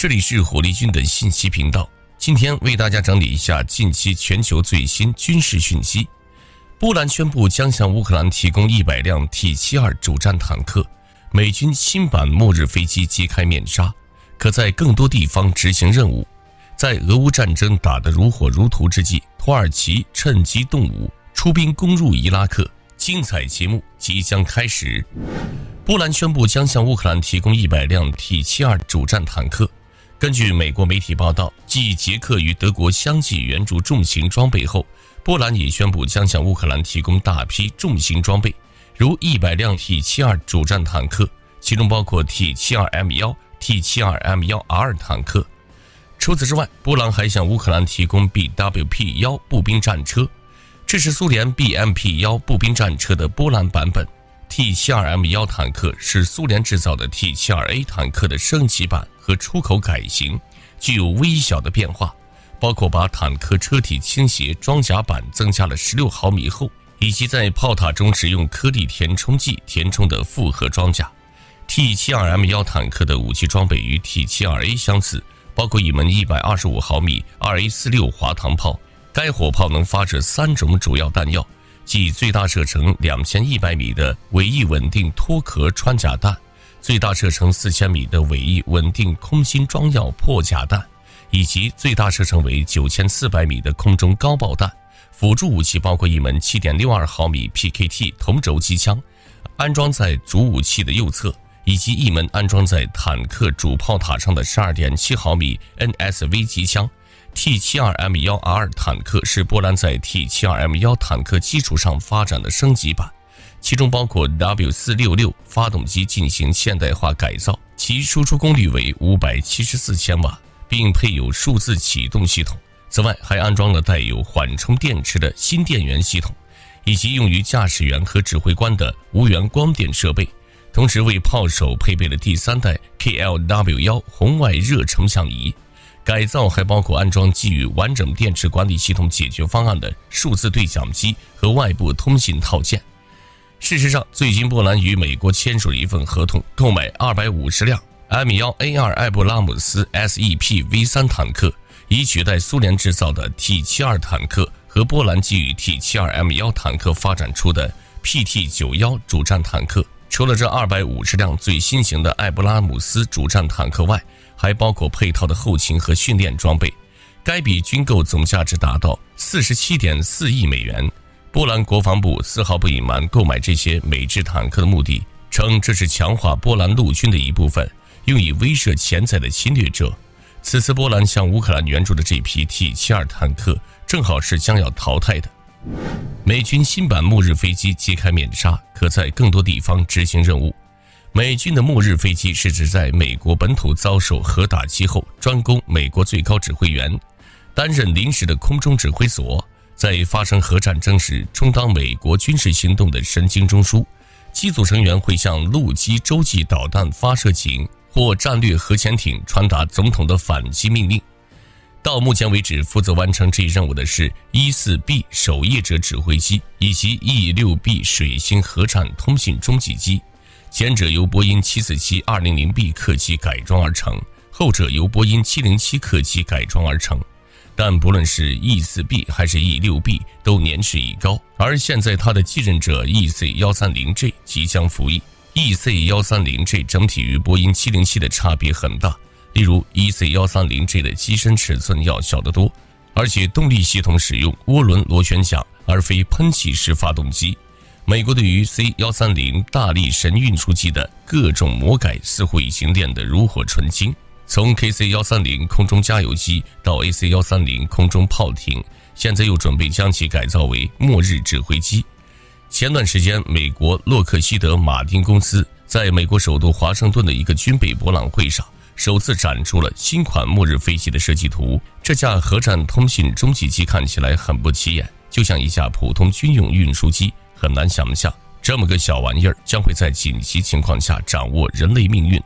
这里是火力军的信息频道，今天为大家整理一下近期全球最新军事讯息。波兰宣布将向乌克兰提供100辆 T72 主战坦克，美军新版末日飞机揭开面纱，可在更多地方执行任务。在俄乌战争打得如火如荼之际，土耳其趁机动武，出兵攻入伊拉克，精彩节目即将开始。波兰宣布将向乌克兰提供100辆 T72 主战坦克。根据美国媒体报道，继捷克与德国相继援助重型装备后，波兰也宣布将向乌克兰提供大批重型装备，如100辆 T72 主战坦克，其中包括 T72M1、T72M1R 坦克。除此之外，波兰还向乌克兰提供 BWP-1 步兵战车，这是苏联 BMP-1 步兵战车的波兰版本。T72M1 坦克是苏联制造的 T72A 坦克的升级版和出口改型，具有微小的变化，包括把坦克车体倾斜装甲板增加了16毫米厚，以及在炮塔中使用颗粒填充剂填充的复合装甲。T72M1 坦克的武器装备与 T72A 相似，包括一门125毫米 2A46 滑膛炮，该火炮能发射3种主要弹药，即最大射程2100米的尾翼稳定脱壳穿甲弹，最大射程4000米的尾翼稳定空心装药破甲弹，以及最大射程为9400米的空中高爆弹。辅助武器包括一门7.62毫米 PKT 同轴机枪，安装在主武器的右侧，以及一门安装在坦克主炮塔上的12.7毫米 NSV 机枪。T72M1R 坦克是波兰在 T72M1 坦克基础上发展的升级版，其中包括 W466 发动机进行现代化改造，其输出功率为574千瓦，并配有数字启动系统。此外，还安装了带有缓冲电池的新电源系统，以及用于驾驶员和指挥官的无源光电设备，同时为炮手配备了第3代 KLW1 红外热成像仪。改造还包括安装基于完整电池管理系统解决方案的数字对讲机和外部通信套件。事实上，最近波兰与美国签署了一份合同，购买250辆 M1A2 艾布拉姆斯 SEP V3 坦克，以取代苏联制造的 T72 坦克和波兰基于 T72M1 坦克发展出的 PT91 主战坦克。除了这250辆最新型的艾布拉姆斯主战坦克外，还包括配套的后勤和训练装备，该笔军购总价值达到 47.4 亿美元。波兰国防部丝毫不隐瞒购买这些美制坦克的目的，称这是强化波兰陆军的一部分，用以威慑潜在的侵略者。此次波兰向乌克兰援助的这批 T72 坦克正好是将要淘汰的。美军新版末日飞机揭开面纱，可在更多地方执行任务。美军的末日飞机是指在美国本土遭受核打击后，专供美国最高指挥员担任临时的空中指挥所，在发生核战争时充当美国军事行动的神经中枢。机组成员会向陆基洲际导弹发射井或战略核潜艇传达总统的反击命令。到目前为止，负责完成这一任务的是 E4B 守夜者指挥机以及 E6B 水星核战通信中继机，前者由波音 747-200B 客机改装而成，后者由波音707客机改装而成。但不论是 E4B 还是 E6B 都年事已高，而现在它的继任者 EC130J 即将服役。EC130J 整体与波音707的差别很大，例如 EC130J 的机身尺寸要小得多，而且动力系统使用涡轮螺旋桨而非喷气式发动机。美国对于 C130 大力神运输机的各种魔改似乎已经练得炉火纯青，从 KC130 空中加油机到 AC130 空中炮艇，现在又准备将其改造为末日指挥机。前段时间，美国洛克希德马丁公司在美国首都华盛顿的一个军备博览会上首次展出了新款末日飞机的设计图。这架核战通信中继机看起来很不起眼，就像一架普通军用运输机，很难想象这么个小玩意儿将会在紧急情况下掌握人类命运。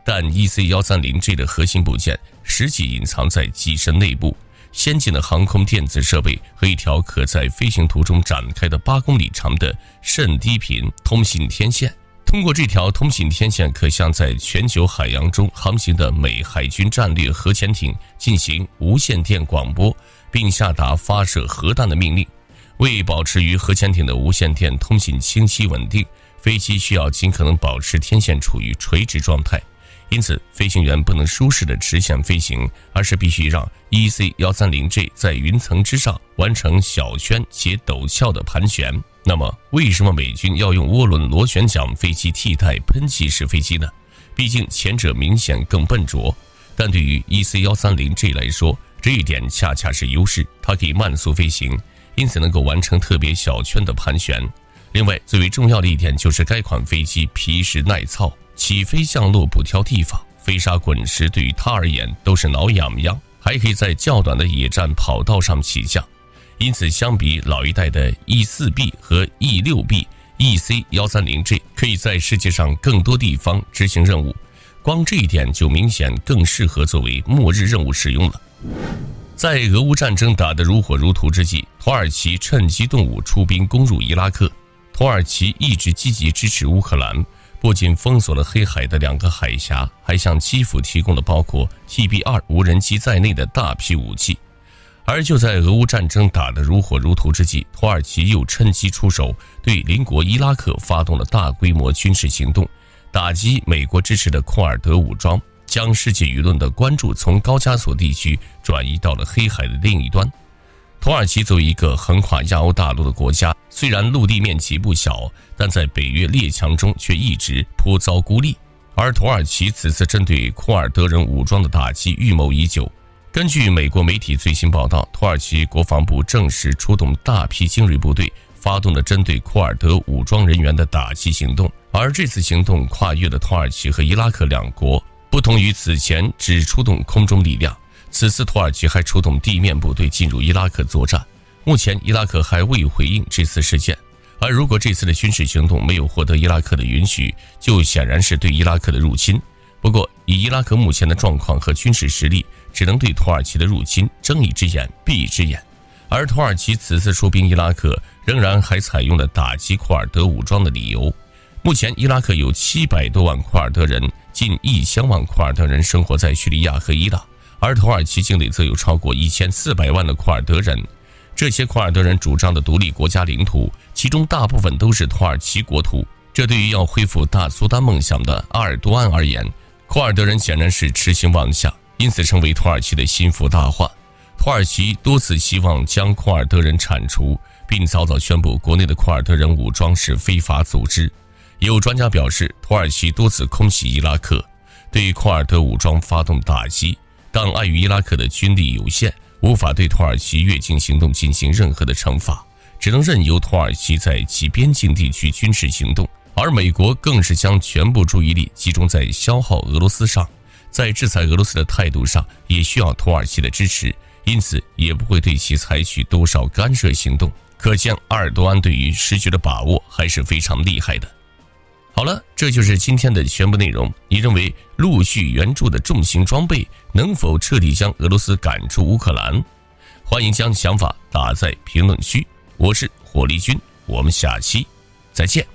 但 EC130J 的核心部件实际隐藏在机身内部，先进的航空电子设备和一条可在飞行途中展开的8公里长的甚低频通信天线。通过这条通信天线，可向在全球海洋中航行的美海军战略核潜艇进行无线电广播，并下达发射核弹的命令。为保持与核潜艇的无线电通信清晰稳定，飞机需要尽可能保持天线处于垂直状态。因此，飞行员不能舒适的直线飞行，而是必须让 EC-130J 在云层之上完成小圈且陡峭的盘旋。那么，为什么美军要用涡轮螺旋桨飞机替代喷气式飞机呢？毕竟前者明显更笨拙，但对于 EC-130J 来说，这一点恰恰是优势，它可以慢速飞行，因此能够完成特别小圈的盘旋。另外，最为重要的一点就是该款飞机皮实耐操，起飞降落不挑地方，飞沙滚石对于它而言都是挠痒痒，还可以在较短的野战跑道上起降。因此，相比老一代的 E4B 和 E6B， EC-130J 可以在世界上更多地方执行任务，光这一点就明显更适合作为末日任务使用了。在俄乌战争打得如火如荼之际，土耳其趁机动武，出兵攻入伊拉克。土耳其一直积极支持乌克兰，不仅封锁了黑海的2个海峡，还向基辅提供了包括 TB2 无人机在内的大批武器。而就在俄乌战争打得如火如荼之际，土耳其又趁机出手，对邻国伊拉克发动了大规模军事行动，打击美国支持的库尔德武装，将世界舆论的关注从高加索地区转移到了黑海的另一端。土耳其作为一个横跨亚欧大陆的国家，虽然陆地面积不小，但在北约列强中却一直颇遭孤立。而土耳其此次针对库尔德人武装的打击预谋已久。根据美国媒体最新报道，土耳其国防部正式出动大批精锐部队，发动了针对库尔德武装人员的打击行动。而这次行动跨越了土耳其和伊拉克两国，不同于此前只出动空中力量，此次土耳其还出动地面部队进入伊拉克作战。目前伊拉克还未回应这次事件，而如果这次的军事行动没有获得伊拉克的允许，就显然是对伊拉克的入侵。不过以伊拉克目前的状况和军事实力，只能对土耳其的入侵睁一只眼闭一只眼。而土耳其此次出兵伊拉克，仍然还采用了打击库尔德武装的理由。目前伊拉克有700多万库尔德人，近1000万库尔德人生活在叙利亚和伊朗，而土耳其境内则有超过1400万的库尔德人。这些库尔德人主张的独立国家领土，其中大部分都是土耳其国土。这对于要恢复大苏丹梦想的阿尔多安而言，库尔德人显然是痴心妄想，因此成为土耳其的心腹大患。土耳其多次希望将库尔德人铲除，并早早宣布国内的库尔德人武装是非法组织。有专家表示，土耳其多次空袭伊拉克，对库尔德武装发动打击，但碍于伊拉克的军力有限，无法对土耳其越境行动进行任何的惩罚，只能任由土耳其在其边境地区军事行动。而美国更是将全部注意力集中在消耗俄罗斯上，在制裁俄罗斯的态度上也需要土耳其的支持，因此也不会对其采取多少干涉行动。可见阿尔多安对于时局的把握还是非常厉害的。好了，这就是今天的全部内容。你认为陆续援助的重型装备能否彻底将俄罗斯赶出乌克兰？欢迎将想法打在评论区。我是火力军，我们下期再见。